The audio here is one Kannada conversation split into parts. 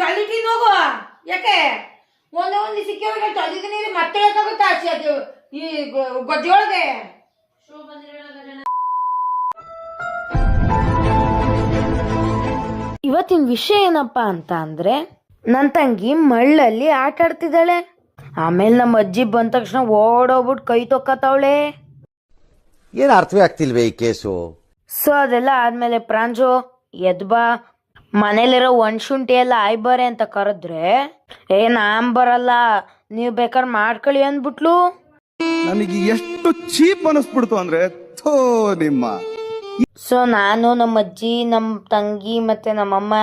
ತೊಳಿತೀನಿ ಹೋಗು. ಯಾಕೆ ಒಂದು ಸಿಕ್ಕಿ ತೊಳಿದೀನಿ ಮತ್ತೆ ಗೊತ್ತಾ ಈ ಗೊಜ್ಜೊಳಗೆ. ಇವತ್ತಿನ ವಿಷಯ ಏನಪ್ಪಾ ಅಂತ ಅಂದ್ರೆ, ನನ್ನ ತಂಗಿ ಮಳ್ಳಲ್ಲಿ ಆಟ ಆಡ್ತಿದ್ದಾಳೆ. ಆಮೇಲೆ ನಮ್ಮ ಅಜ್ಜಿ ಬಂದ ತಕ್ಷಣ ಓಡೋಗ್ಬಿಟ್ಟು ಕೈ ತೊಕ್ಕತ್ತವಳೆ. ಏನ್ ಅರ್ಥವೇ ಆಗ್ತಿಲ್ವೇ ಈ ಕೇಸು? ಸೊ ಅದೆಲ್ಲ ಆದ್ಮೇಲೆ ಪ್ರಾಂಜು ಎದ್ಬಾ, ಮನೇಲಿರೋ ಒಣಶುಂಠಿ ಎಲ್ಲ ಆಯ್ಬಾರೆ ಅಂತ ಕರೆದ್ರೆ, ನಾನ್ ಬರಲ್ಲ ನೀವ್ ಬೇಕಾದ್ರೆ ಮಾಡ್ಕೊಳ್ಳಿ ಅಂದ್ಬಿಟ್ಲು. ನನಗೆ ಎಷ್ಟು ಚೀಪ್ ಅನಿಸ್ಬಿಡ್ತು ಅಂದ್ರೆ ಥೋ ನಿಮ್ಮ. ಸೊ ನಾನು ನಮ್ಮ ಅಜ್ಜಿ ನಮ್ಮ ತಂಗಿ ಮತ್ತೆ ನಮ್ಮಮ್ಮ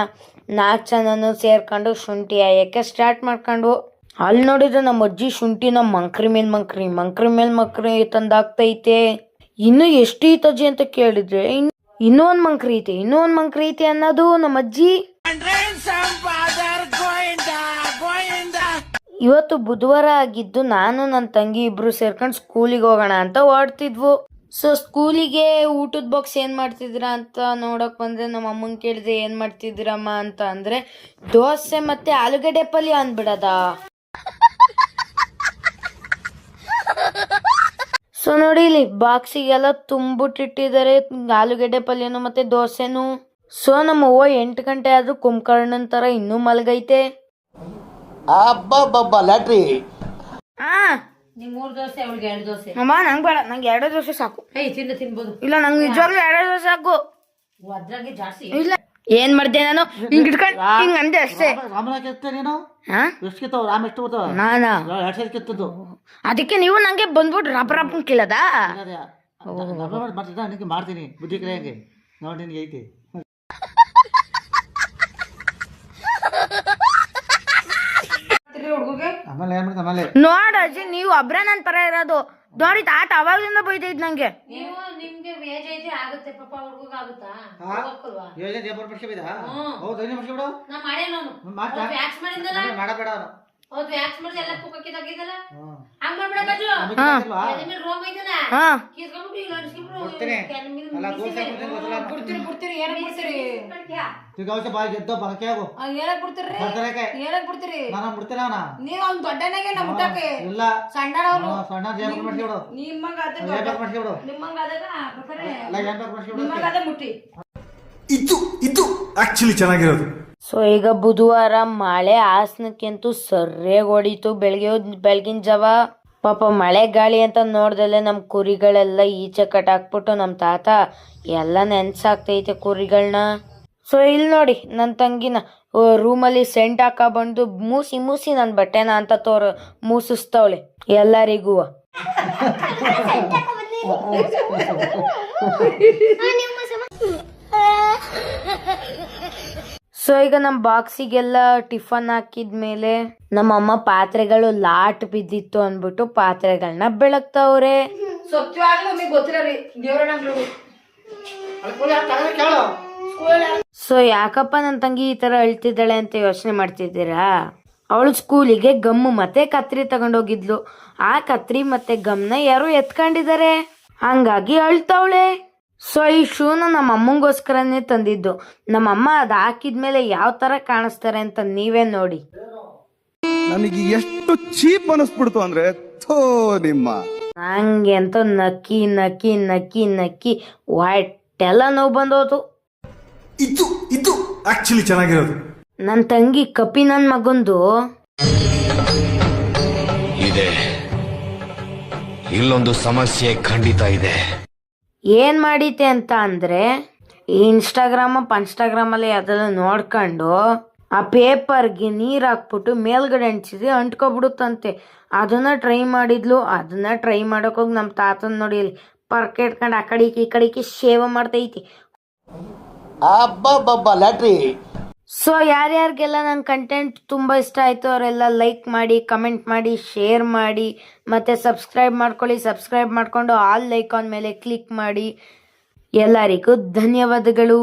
4 ಜನನು ಸೇರ್ಕೊಂಡು ಶುಂಠಿ ಆಯಕ್ಕೆ ಸ್ಟಾರ್ಟ್ ಮಾಡ್ಕೊಂಡು, ಅಲ್ಲಿ ನೋಡಿದ್ರೆ ನಮ್ಮ ಅಜ್ಜಿ ಶುಂಠಿನ ಮಂಕ್ರಿ ಮೇಲ್ ಮಂಕ್ರಿ ತಂದಾಗ್ತೈತೆ. ಇನ್ನು ಎಷ್ಟು ಐತಜ್ಜಿ ಅಂತ ಕೇಳಿದ್ರೆ, ಇನ್ನೂ ಒಂದ್ ಮಂಕ್ರಿ ಐತೆ ಅನ್ನೋದು ನಮ್ಮ ಅಜ್ಜಿ. ಇವತ್ತು ಬುಧವಾರ ಆಗಿದ್ದು ನಾನು ನನ್ನ ತಂಗಿ ಇಬ್ರು ಸೇರ್ಕೊಂಡು ಸ್ಕೂಲಿಗೆ ಹೋಗೋಣ ಅಂತ ಹೊರಡ್ತಿದ್ವು. ಸೊ ಸ್ಕೂಲಿಗೆ ಊಟದ ಬಾಕ್ಸ್ ಏನ್ ಮಾಡ್ತಿದ್ದೀರಾ ಅಂತ ನೋಡಕ್ ಬಂದ್ರೆ, ನಮ್ಮ ಅಮ್ಮನ್ ಕೇಳಿದೆ ಏನ್ ಮಾಡ್ತಿದ್ದೀರಮ್ಮ ಅಂತ ಅಂದ್ರೆ, ದೋಸೆ ಮತ್ತೆ ಆಲೂಗಡ್ಡೆ ಪಲ್ಯ ಅಂದ್ಬಿಡದ. ಸೊ ನೋಡಿ ಇಲ್ಲಿ ಬಾಕ್ಸಿಗೆಲ್ಲ ತುಂಬಿಟ್ಟಿಟ್ಟಿದ್ದಾರೆ ಆಲೂಗಡ್ಡೆ ಪಲ್ಯನು ಮತ್ತೆ ದೋಸೆನು. ಸೊ ನಮ್ಮ ಅವ್ವ 8 ಗಂಟೆ ಆದ್ರೂ ಕುಂಭಕರ್ಣನ್ ತರ ಇನ್ನೂ ಮಲಗೈತೆ. ಲ್ಯಾಟ್ರಿ ನಿಮ್ 3 ದೋಸೆ ಅವಳಿಗೆ 2 ದೋಸೆ. ಅಮ್ಮ ನಂಗೆ ಬೇಡ, ನಂಗೆ 2 ದೋಸೆ ಸಾಕು. ತಿನ್ಬೋದು. ಇಲ್ಲ ನಂಗೆ ನಿಜವಾಗ್ಲೂ 2 ದೋಸೆ ಸಾಕು. ಅದ್ರಾಗೆ ಜಾಸ್ತಿ ಇಲ್ಲ ಏನ್ ಮಾಡ್ದೆ ನಾನು, ಹಿಂಗ್ ಇಟ್ಕೊಂಡ್ ಹಿಂಗ್ ಅಂದೆ ಅಷ್ಟೇ. ನಾನಾ ಅದಕ್ಕೆ ನೀವು ನಂಗೆ ಬಂದ್ಬಿಟ್ಟು ರಪ್ಪ ಕೇಳದ. ಮಾಡ್ತೀನಿ ಬುದ್ಧಿ ಕಲಿಯಂಗೆ ನೋಡಿ ನಿನ್ಗೆ ಐತಿ. ನೋಡ ಅಜ್ಜಿ, ನೀವು ಒಬ್ರೇ ನನ್ ಪರ ಇರೋದು ನೋಡಿ. ತಾತ ಅವಾಗ್ಲಿಂದ ಬೈದೈತ್ ನಂಗೆ. ನಿಮ್ಗೆ ವೇಜ್ ಐತೆ ಆಗುತ್ತೆ ಪಾಪ, ಹುಡುಗ ಆಗುತ್ತಾ? ನಾ ಮಾಡೇ ನಾನು ವ್ಯಾಕ್ಸ್ ಮಾಡಿದ್ದಲ್ಲ, ಹೌದು ವ್ಯಾಕ್ಸ್ ಮಾಡಿದ ಎಲ್ಲ ಕುಕ್ಕಿ ತೆಗಿದಲ್ಲ, ಹಂಗ್ ಮಾಡ್ಬೇಡ ಬಾಜು. ರೋಮ್ ಐತಲ್ಲ ಕಿಸ್ಕೊಂಡ್ಬಿಟ್ಟು ಈಗ ನಡ್ಸ್ಕೊಂಡ್ಬಿಡ್ತೀನಿ. ಏನಕ್ ಬಿಡ್ತೀರಿ ನೀವು? ಅವ್ನ್ ದೊಡ್ಡನಾಗೆ ನಮ್ ಊಟಕ್ಕೆ ಸಣ್ಣನವನು ನಿಮ್ಮಂಗಾದ ಮುಟ್ಟಿ. ಇದು ಆಕ್ಚುಲಿ ಚೆನ್ನಾಗಿರೋದು. ಸೊ ಈಗ ಬುಧವಾರ ಮಳೆ ಹಾಸನಕ್ಕಂತೂ ಸರ್ಯಾಗಿ ಹೊಡೀತು. ಬೆಳಗಿನ ಜಾವ ಪಾಪ ಮಳೆ ಗಾಳಿ ಅಂತ ನೋಡ್ದಲ್ಲೇ ನಮ್ಮ ಕುರಿಗಳೆಲ್ಲ ಈಚೆ ಕಟ್ಟಾಕ್ಬಿಟ್ಟು ನಮ್ಮ ತಾತ ಎಲ್ಲ ನೆನ್ಸಾಕ್ತೈತೆ ಕುರಿಗಳನ್ನ. ಸೊ ಇಲ್ಲಿ ನೋಡಿ ನನ್ನ ತಂಗಿನ ರೂಮಲ್ಲಿ ಸೆಂಟ್ ಹಾಕ ಬಂದು ಮೂಸಿ ನನ್ನ ಬಟ್ಟೆನ ಅಂತ ಮೂಸಿಸ್ತವಳೆ ಎಲ್ಲರಿಗೂ. ಸೊ ಈಗ ನಮ್ಮ ಬಾಕ್ಸಿಗೆಲ್ಲ ಟಿಫನ್ ಹಾಕಿದ್ಮೇಲೆ ನಮ್ಮಮ್ಮ ಪಾತ್ರೆಗಳು ಲಾಟ್ ಬಿದ್ದಿತ್ತು ಅಂದ್ಬಿಟ್ಟು ಪಾತ್ರೆಗಳನ್ನ ಬೆಳಗ್ತಾವ್ರೆ. ಸೊ ಯಾಕಪ್ಪ ನನ್ನ ತಂಗಿ ಈ ತರ ಅಳ್ತಿದ್ದಾಳೆ ಅಂತ ಯೋಚನೆ ಮಾಡ್ತಿದ್ದೀರಾ? ಅವಳು ಸ್ಕೂಲಿಗೆ ಗಮ್ಮು ಮತ್ತೆ ಕತ್ರಿ ತಗೊಂಡೋಗಿದ್ಲು. ಆ ಕತ್ರಿ ಮತ್ತೆ ಗಮ್ನ ಯಾರು ಎತ್ಕೊಂಡಿದ್ದಾರೆ, ಹಂಗಾಗಿ ಅಳ್ತಾವಳೆ. ಸೊ ಈ ಶೂನ ನಮ್ಮ ಅಮ್ಮಂಗೋಸ್ಕರನೇ ತಂದಿದ್ದು. ನಮ್ಮಮ್ಮ ಅದ್ ಹಾಕಿದ್ಮೇಲೆ ಯಾವ ತರ ಕಾಣಿಸ್ತಾರೆ ಅಂತ ನೀವೇ ನೋಡಿ. ನನಗೆ ಎಷ್ಟು ಚೀಪ್ ಅನಿಸ್ಬಿಡ್ತು ಅಂದ್ರೆ ಥೋ ನಿಮ್ಮ. ನಂಗೆ ಅಂತ ನಕ್ಕಿ ನಕ್ಕಿ ನಕ್ಕಿ ನಕ್ಕಿ ಹೊಟ್ಟೆಲ್ಲ ನೋವು ಬಂದೋತು. ಇದು ಆಕ್ಚುಲಿ ಚೆನ್ನಾಗಿರೋದು. ನನ್ನ ತಂಗಿ ಕಪಿ ನನ್ ಮಗಂದು ಇದೆ, ಇಲ್ಲೊಂದು ಸಮಸ್ಯೆ ಖಂಡಿತ ಇದೆ. ಏನ್ ಮಾಡೀತೆ ಅಂತ ಅಂದ್ರೆ, ಇನ್ಸ್ಟಾಗ್ರಾಮಲ್ಲಿ ಅದೆಲ್ಲ ನೋಡ್ಕೊಂಡು ಆ ಪೇಪರ್ಗೆ ನೀರ್ ಹಾಕ್ಬಿಟ್ಟು ಮೇಲ್ಗಡೆ ಅಂಟಿಸಿದ್ರೆ ಅಂಟ್ಕೊಬಿಡುತ್ತಂತೆ. ಅದನ್ನ ಟ್ರೈ ಮಾಡಿದ್ಲು. ಅದನ್ನ ಟ್ರೈ ಮಾಡೋಕೋಗಿ ನಮ್ಮ ತಾತನ್ ನೋಡಿ ಅಲ್ಲಿ ಪರ್ಕೆ ಇಟ್ಕೊಂಡು ಆ ಕಡೆಗೆ ಈ ಕಡೆಗೆ ಸೇವ ಮಾಡ್ತೈತಿ. ಲ್ಯಾಟ್ರಿ. ಸೊ ಯಾರ್ಯಾರಿಗೆಲ್ಲ ನನ್ನ ಕಂಟೆಂಟ್ ತುಂಬ ಇಷ್ಟ ಆಯಿತು ಅವರೆಲ್ಲ ಲೈಕ್ ಮಾಡಿ, ಕಮೆಂಟ್ ಮಾಡಿ, ಶೇರ್ ಮಾಡಿ, ಮತ್ತು ಸಬ್ಸ್ಕ್ರೈಬ್ ಮಾಡ್ಕೊಳ್ಳಿ. ಸಬ್ಸ್ಕ್ರೈಬ್ ಮಾಡಿಕೊಂಡು ಆಲ್ ಐಕಾನ್ ಮೇಲೆ ಕ್ಲಿಕ್ ಮಾಡಿ. ಎಲ್ಲರಿಗೂ ಧನ್ಯವಾದಗಳು.